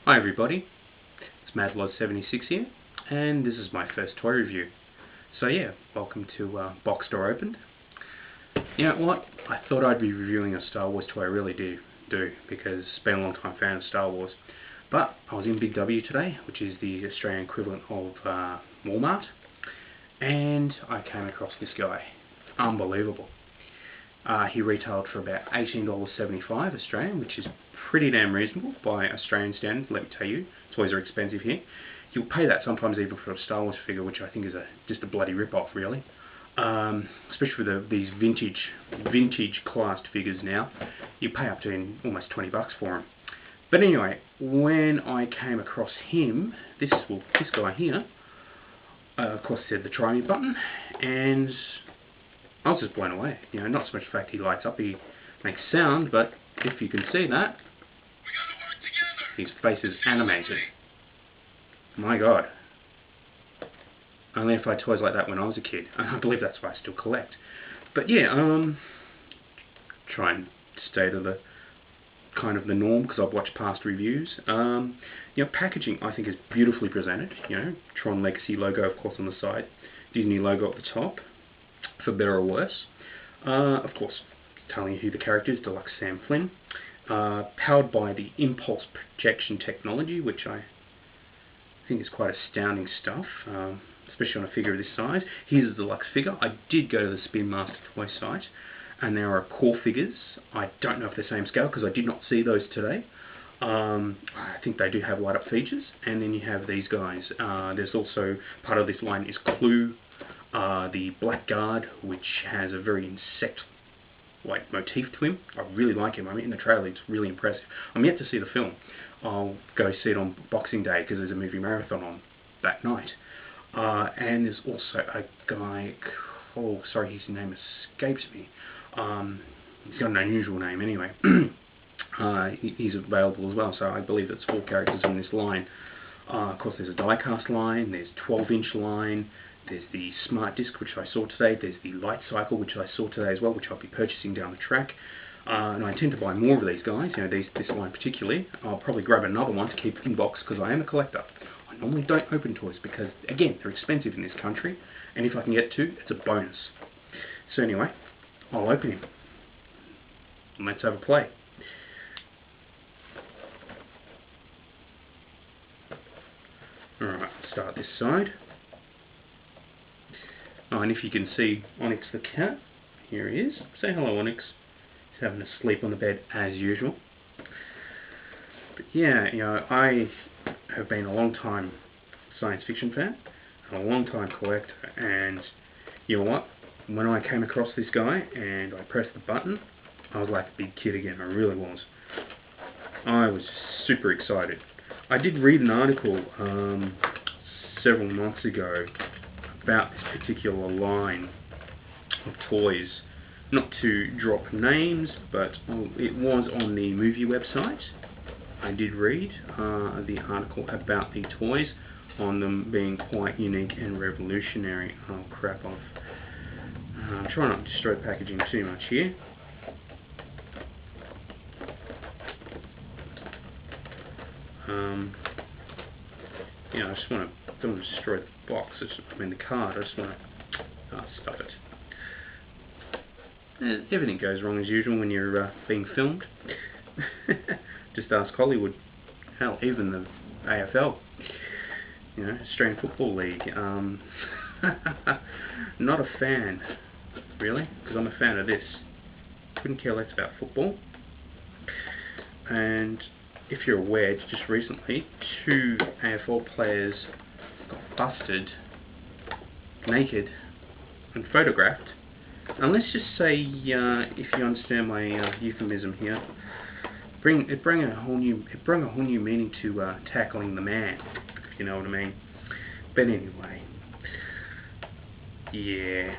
Hi everybody, it's MadLod76 here, and this is my first toy review. So yeah, welcome to Box Door Opened. You know what, I thought I'd be reviewing a Star Wars toy. I really do, because I've been a long time fan of Star Wars. But I was in Big W today, which is the Australian equivalent of Walmart, and I came across this guy. Unbelievable. He retailed for about $18.75 Australian, which is pretty damn reasonable by Australian standards, let me tell you. Toys are expensive here. You'll pay that sometimes even for a Star Wars figure, which I think is just a bloody rip-off, really. Especially with these vintage classed figures now. You pay up to almost 20 bucks for them. But anyway, when I came across him, this guy here, of course said the try me button, and I was just blown away. You know, not so much the fact he lights up, he makes sound, but if you can see that, his face is animated. My God. I only tried toys like that when I was a kid, and I believe that's why I still collect. But yeah, try and stay to the kind of the norm, because I've watched past reviews. You know, packaging I think is beautifully presented. You know, Tron Legacy logo of course on the side, Disney logo at the top, for better or worse. Of course, telling you who the character is, Deluxe Sam Flynn. Powered by the impulse projection technology, which I think is quite astounding stuff, especially on a figure of this size. Here's a deluxe figure. I did go to the Spin Master Toy site, and there are core figures. I don't know if they're the same scale, because I did not see those today. I think they do have light-up features, and then you have these guys. There's also, part of this line is Clue, the Black Guard, which has a very insect-like motif to him. I really like him. I mean, in the trailer, it's really impressive. I'm yet to see the film. I'll go see it on Boxing Day, because there's a movie marathon on that night. And there's also a guy, oh, sorry, his name escapes me. He's got an unusual name anyway. He's available as well, so I believe it's 4 characters in this line. Of course, there's a die-cast line, there's 12-inch line, there's the Smart Disc, which I saw today, there's the Light Cycle, which I saw today as well, which I'll be purchasing down the track. And I intend to buy more of these guys, you know, this line particularly. I'll probably grab another one to keep in box, because I am a collector. I normally don't open toys because, again, they're expensive in this country, and if I can get 2, it's a bonus. So anyway, I'll open him. And let's have a play. Alright, start this side. Oh, and if you can see Onyx the cat, here he is. Say hello, Onyx. He's having a sleep on the bed as usual. But yeah, you know, I have been a long time science fiction fan and a long time collector, and you know what? When I came across this guy and I pressed the button, I was like a big kid again. I really was. I was super excited. I did read an article several months ago about this particular line of toys. Not to drop names, but it was on the movie website. I did read the article about the toys, on them being quite unique and revolutionary. Oh crap, I'm trying not to destroy the packaging too much here. You know, I just don't want to destroy the box, I mean the card, I just want to stuff it. Everything goes wrong as usual when you're being filmed. Just ask Hollywood. Hell, even the AFL. You know, Australian Football League. Not a fan, really, because I'm a fan of this. Couldn't care less about football. And if you're aware, just recently, 2 AFL players got busted naked and photographed. And let's just say, if you understand my euphemism here, it brought a whole new meaning to tackling the man, if you know what I mean. But anyway, yeah,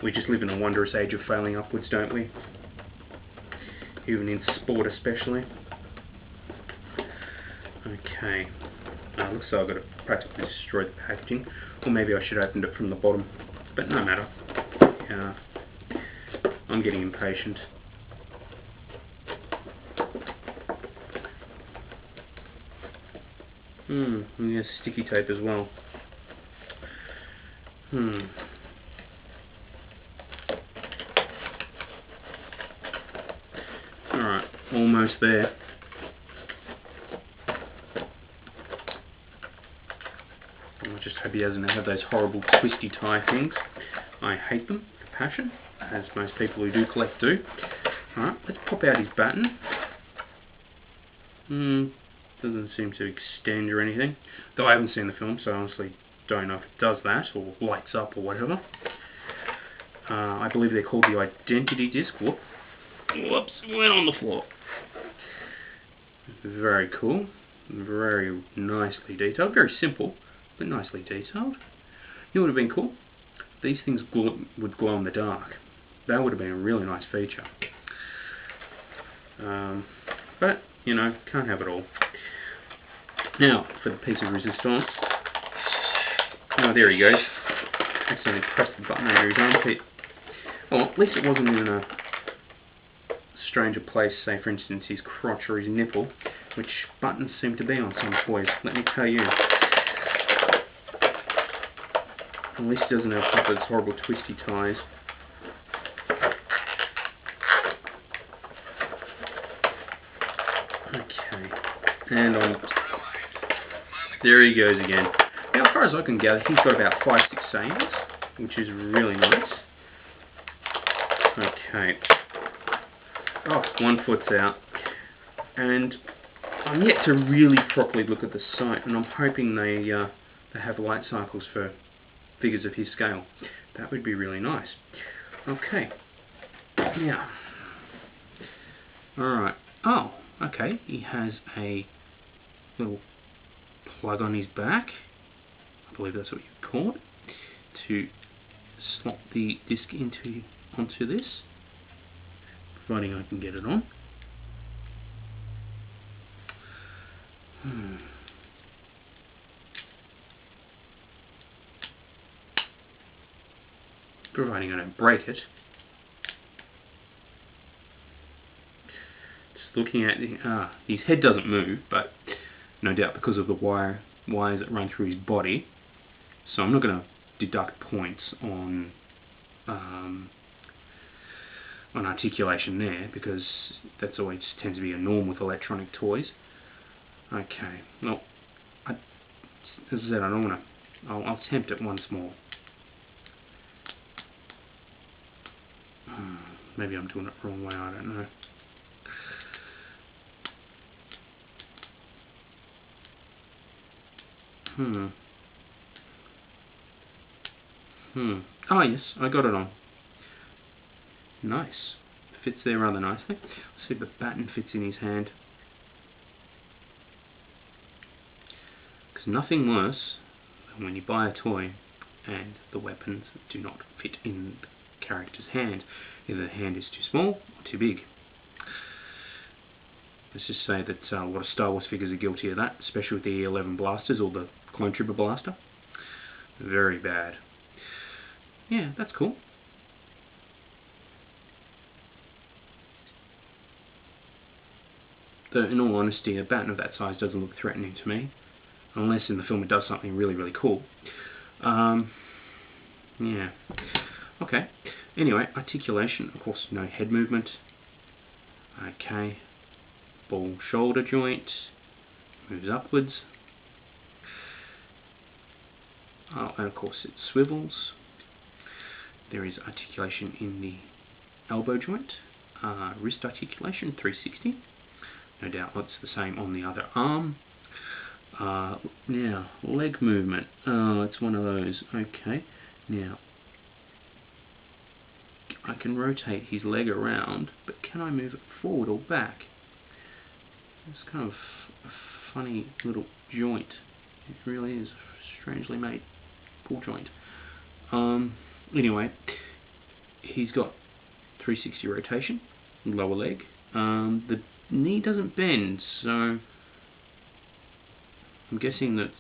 we just live in a wondrous age of failing upwards, don't we? Even in sport, especially. Okay, looks like I've got to practically destroy the packaging, or maybe I should have opened it from the bottom, but no matter. I'm getting impatient. And he has sticky tape as well. Alright, almost there. I just hope he doesn't have those horrible twisty tie things. I hate them with passion, as most people who do collect do. Alright, let's pop out his baton. Doesn't seem to extend or anything. Though I haven't seen the film, so I honestly don't know if it does that, or lights up, or whatever. I believe they're called the identity disc. Whoops, went on the floor. Very cool. Very nicely detailed. Very simple, but nicely detailed. You know what would have been cool? These things would glow in the dark. That would have been a really nice feature. But, you know, can't have it all. Now, for the piece of resistance. Oh, there he goes. Accidentally pressed the button under his armpit. Well, at least it wasn't in a stranger place, say for instance his crotch or his nipple, which buttons seem to be on some toys, let me tell you. At least he doesn't have those horrible twisty ties. Okay, and on. There he goes again. Now, as far as I can gather, he's got about 5-6 sayings, which is really nice. Okay. Oh, one foot's out. And I'm yet to really properly look at the site, and I'm hoping they have light cycles for figures of his scale. That would be really nice. Okay. Now. Alright. Oh, okay. He has a little plug on his back. I believe that's what you call it. To slot the disc onto this. Providing I can get it on. Providing I don't break it. Just looking at his head doesn't move, but no doubt because of the wires that run through his body. So I'm not going to deduct points on articulation there, because that's always tends to be a norm with electronic toys. Okay, well, as I said, I don't want to. I'll attempt it once more. Maybe I'm doing it the wrong way, I don't know. Oh yes, I got it on. Nice. Fits there rather nicely. Let's see if the baton fits in his hand. Because nothing worse than when you buy a toy and the weapons do not fit in the character's hand. Either the hand is too small or too big. Let's just say that a lot of Star Wars figures are guilty of that, especially with the E11 blasters or the Clone Trooper blaster. Very bad. Yeah, that's cool. Though, in all honesty, a baton of that size doesn't look threatening to me. Unless in the film it does something really, really cool. Yeah. Okay. Anyway, articulation, of course, no head movement. Okay. Ball shoulder joint. Moves upwards. Oh, and of course it swivels. There is articulation in the elbow joint. Wrist articulation, 360. No doubt that's the same on the other arm. Now, leg movement. Oh, it's one of those. Okay. Now, I can rotate his leg around, but can I move it forward or back? It's kind of a funny little joint. It really is a strangely made pull joint. Anyway, he's got 360 rotation, lower leg. The knee doesn't bend, so I'm guessing that.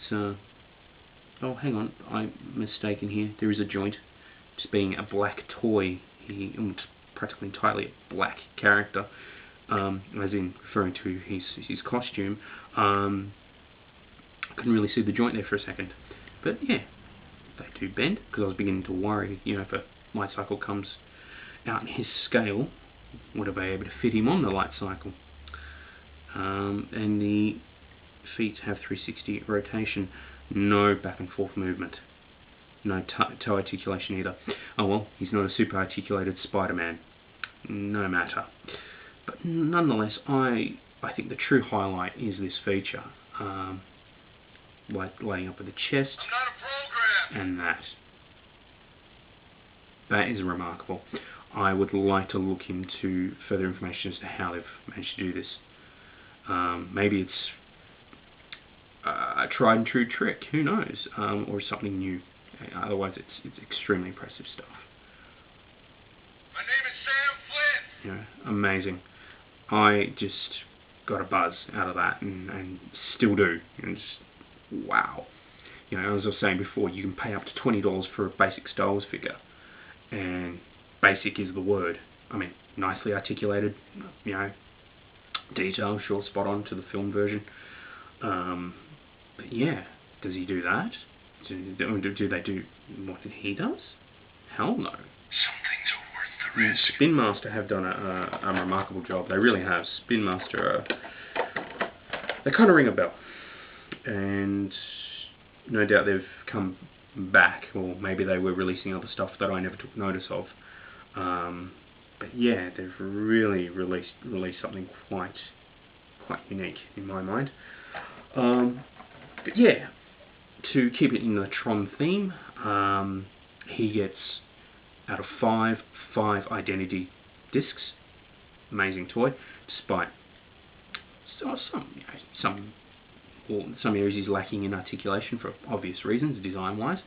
Oh, hang on, I'm mistaken here. There is a joint. Just being a black toy, he practically entirely a black character, as in referring to his costume. couldn't really see the joint there for a second. But yeah, they do bend, because I was beginning to worry, you know, if a light cycle comes out in his scale, would I be able to fit him on the light cycle? And the feet have 360 rotation, no back and forth movement, no toe articulation either. Oh well, he's not a super articulated Spider-Man, no matter. But nonetheless, I think the true highlight is this feature, like laying up at the chest, and that is remarkable. I would like to look into further information as to how they've managed to do this. Maybe it's a tried and true trick, who knows, or something new. Otherwise, it's extremely impressive stuff. My name is Sam Flynn. You know, amazing. I just got a buzz out of that, and still do. And just, wow. You know, as I was saying before, you can pay up to $20 for a basic Star Wars figure, and basic is the word. I mean, nicely articulated, you know, detail, sure, spot on to the film version. But yeah, does he do that? Do they do what he does? Hell no. Some things are worth the risk. Spin Master have done a remarkable job. They really have. Spin Master, they kind of ring a bell, and no doubt they've come back, or maybe they were releasing other stuff that I never took notice of. But yeah, they've really released something quite unique in my mind. But yeah, to keep it in the Tron theme, he gets out of 5 identity discs. Amazing toy, despite some areas he's lacking in articulation for obvious reasons, design-wise.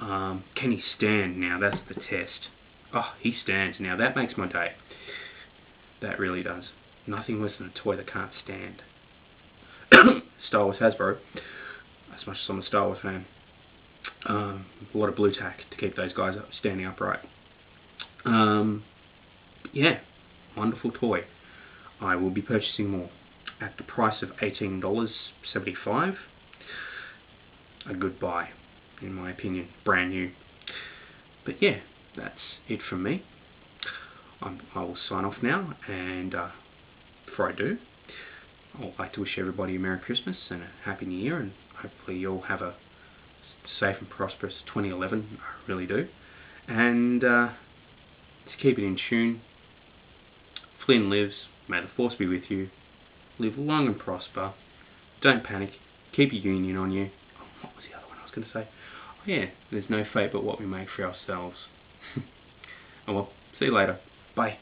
Can he stand? Now that's the test. Oh, he stands. Now that makes my day. That really does. Nothing worse than a toy that can't stand. Star Wars Hasbro, as much as I'm a Star Wars fan, a lot of blue tack to keep those guys standing upright. Yeah, wonderful toy. I will be purchasing more at the price of $18.75. A good buy, in my opinion. Brand new. But yeah, that's it from me. I will sign off now, and before I do, I would like to wish everybody a Merry Christmas and a Happy New Year, and hopefully you'll have a safe and prosperous 2011. I really do. And to keep it in tune, Flynn lives. May the Force be with you. Live long and prosper. Don't panic. Keep your union on you. Oh, what was the other one I was going to say? Oh yeah, there's no fate but what we make for ourselves. Oh well, see you later. Bye.